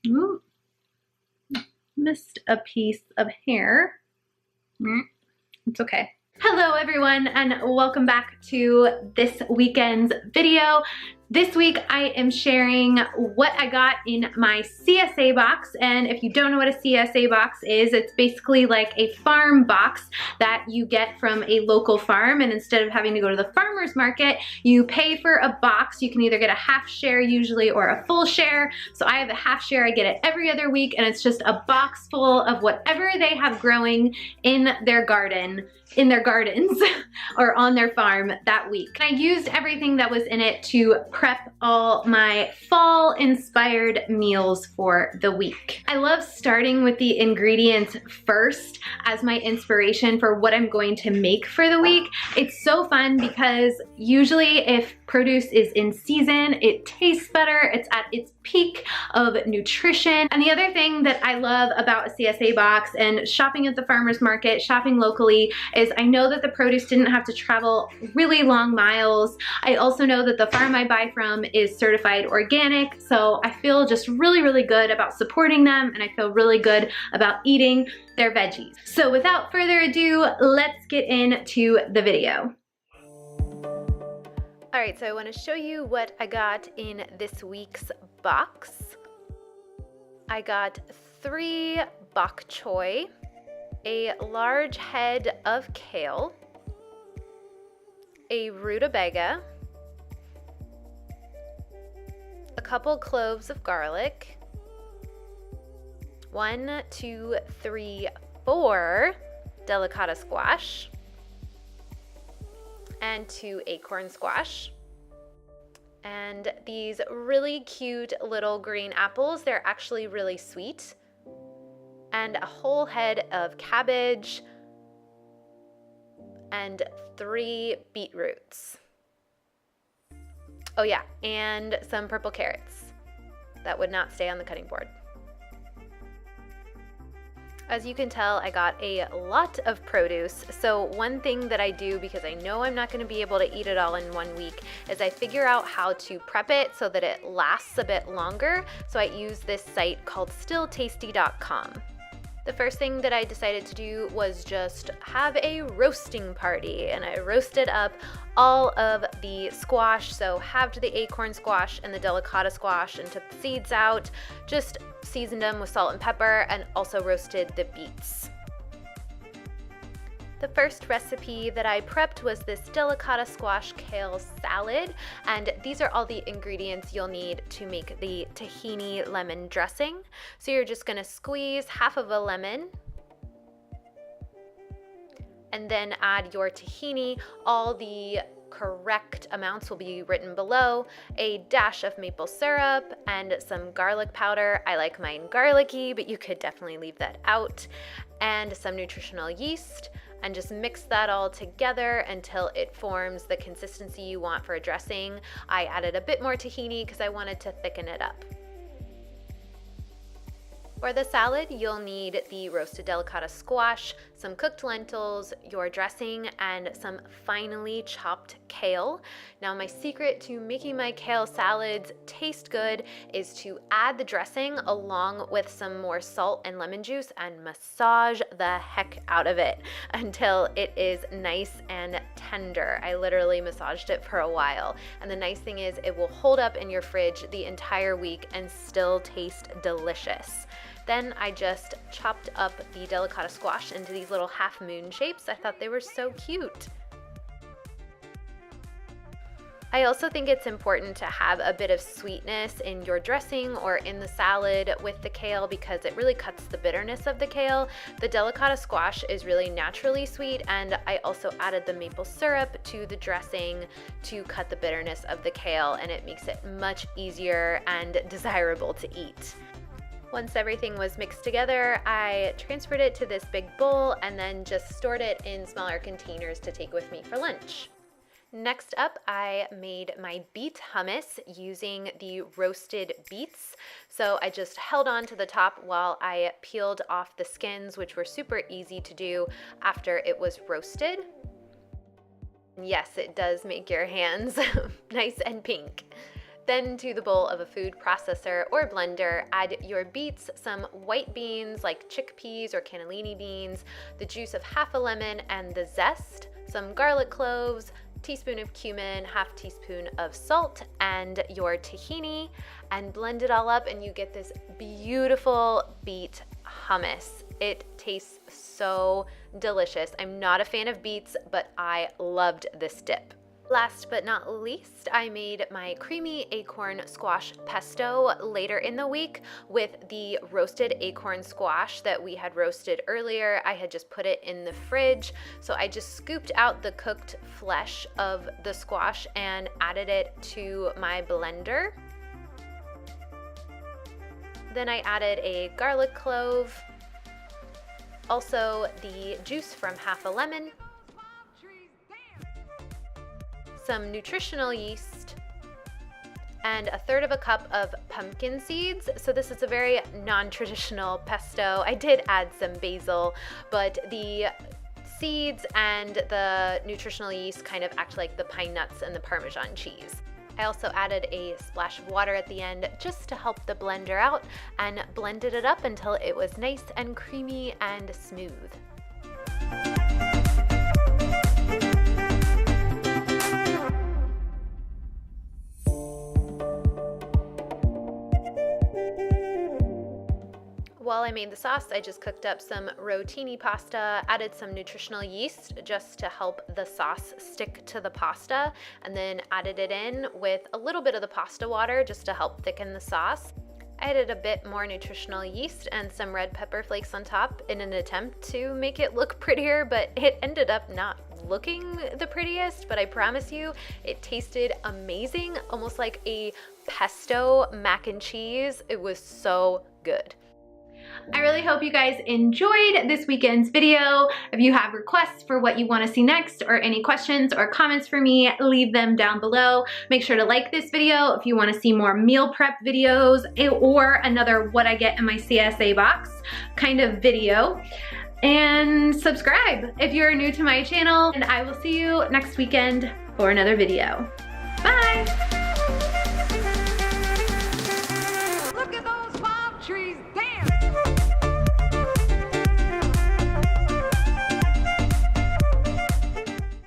Ooh, missed a piece of hair. It's okay. Hello everyone and welcome back to this weekend's video. This week I am sharing what I got in my CSA box, and if you don't know what a CSA box is, it's basically like a farm box that you get from a local farm, and instead of having to go to the farmer's market, you pay for a box. You can either get a half share usually or a full share. So I have a half share, I get it every other week, and it's just a box full of whatever they have growing in their garden, in their gardens or on their farm that week. And I used everything that was in it to prep all my fall inspired meals for the week. I love starting with the ingredients first as my inspiration for what I'm going to make for the week. It's so fun because usually if produce is in season, it tastes better, it's at its peak of nutrition. And the other thing that I love about a CSA box and shopping at the farmer's market, shopping locally, is I know that the produce didn't have to travel really long miles. I also know that the farm I buy from is certified organic, so I feel just really, really good about supporting them, and I feel really good about eating their veggies. So without further ado, let's get into the video. All right, so I want to show you what I got in this week's box. I got 3 bok choy, a large head of kale, a rutabaga, a couple cloves of garlic, 1, 2, 3, 4 delicata squash, and 2 acorn squash. And these really cute little green apples, they're actually really sweet. And a whole head of cabbage and 3 beetroots. Oh yeah, and some purple carrots that would not stay on the cutting board. As you can tell, I got a lot of produce. So one thing that I do, because I know I'm not going to be able to eat it all in 1 week, is I figure out how to prep it so that it lasts a bit longer. So I use this site called stilltasty.com. The first thing that I decided to do was just have a roasting party, and I roasted up all of the squash, so halved the acorn squash and the delicata squash and took the seeds out, just seasoned them with salt and pepper, and also roasted the beets. The first recipe that I prepped was this delicata squash kale salad, and these are all the ingredients you'll need to make the tahini lemon dressing. So you're just going to squeeze half of a lemon and then add your tahini. All the correct amounts will be written below. A dash of maple syrup and some garlic powder. I like mine garlicky, but you could definitely leave that out. And some nutritional yeast. And just mix that all together until it forms the consistency you want for a dressing. I added a bit more tahini because I wanted to thicken it up. For the salad, you'll need the roasted delicata squash, some cooked lentils, your dressing, and some finely chopped kale. Now, my secret to making my kale salads taste good is to add the dressing along with some more salt and lemon juice and massage the heck out of it until it is nice and tender. I literally massaged it for a while. And the nice thing is it will hold up in your fridge the entire week and still taste delicious. Then I just chopped up the delicata squash into these little half moon shapes. I thought they were so cute. I also think it's important to have a bit of sweetness in your dressing or in the salad with the kale because it really cuts the bitterness of the kale. The delicata squash is really naturally sweet, and I also added the maple syrup to the dressing to cut the bitterness of the kale, and it makes it much easier and desirable to eat. Once everything was mixed together, I transferred it to this big bowl and then just stored it in smaller containers to take with me for lunch. Next up, I made my beet hummus using the roasted beets. So I just held on to the top while I peeled off the skins, which were super easy to do after it was roasted. Yes, it does make your hands nice and pink. Then to the bowl of a food processor or blender, add your beets, some white beans like chickpeas or cannellini beans, the juice of half a lemon and the zest, some garlic cloves, teaspoon of cumin, half teaspoon of salt, and your tahini, and blend it all up and you get this beautiful beet hummus. It tastes so delicious. I'm not a fan of beets, but I loved this dip. Last but not least, I made my creamy acorn squash pesto later in the week with the roasted acorn squash that we had roasted earlier. I had just put it in the fridge, so I just scooped out the cooked flesh of the squash and added it to my blender. Then I added a garlic clove, also the juice from half a lemon, some nutritional yeast, and 1/3 cup of pumpkin seeds. So this is a very non-traditional pesto. I did add some basil, but the seeds and the nutritional yeast kind of act like the pine nuts and the Parmesan cheese. I also added a splash of water at the end just to help the blender out and blended it up until it was nice and creamy and smooth. While I made the sauce, I just cooked up some rotini pasta, added some nutritional yeast just to help the sauce stick to the pasta, and then added it in with a little bit of the pasta water just to help thicken the sauce. I added a bit more nutritional yeast and some red pepper flakes on top in an attempt to make it look prettier, but it ended up not looking the prettiest, but I promise you it tasted amazing, almost like a pesto mac and cheese. It was so good. I really hope you guys enjoyed this weekend's video. If you have requests for what you want to see next or any questions or comments for me, leave them down below. Make sure to like this video if you want to see more meal prep videos or another what I get in my CSA box kind of video. And subscribe if you're new to my channel, and I will see you next weekend for another video. Bye!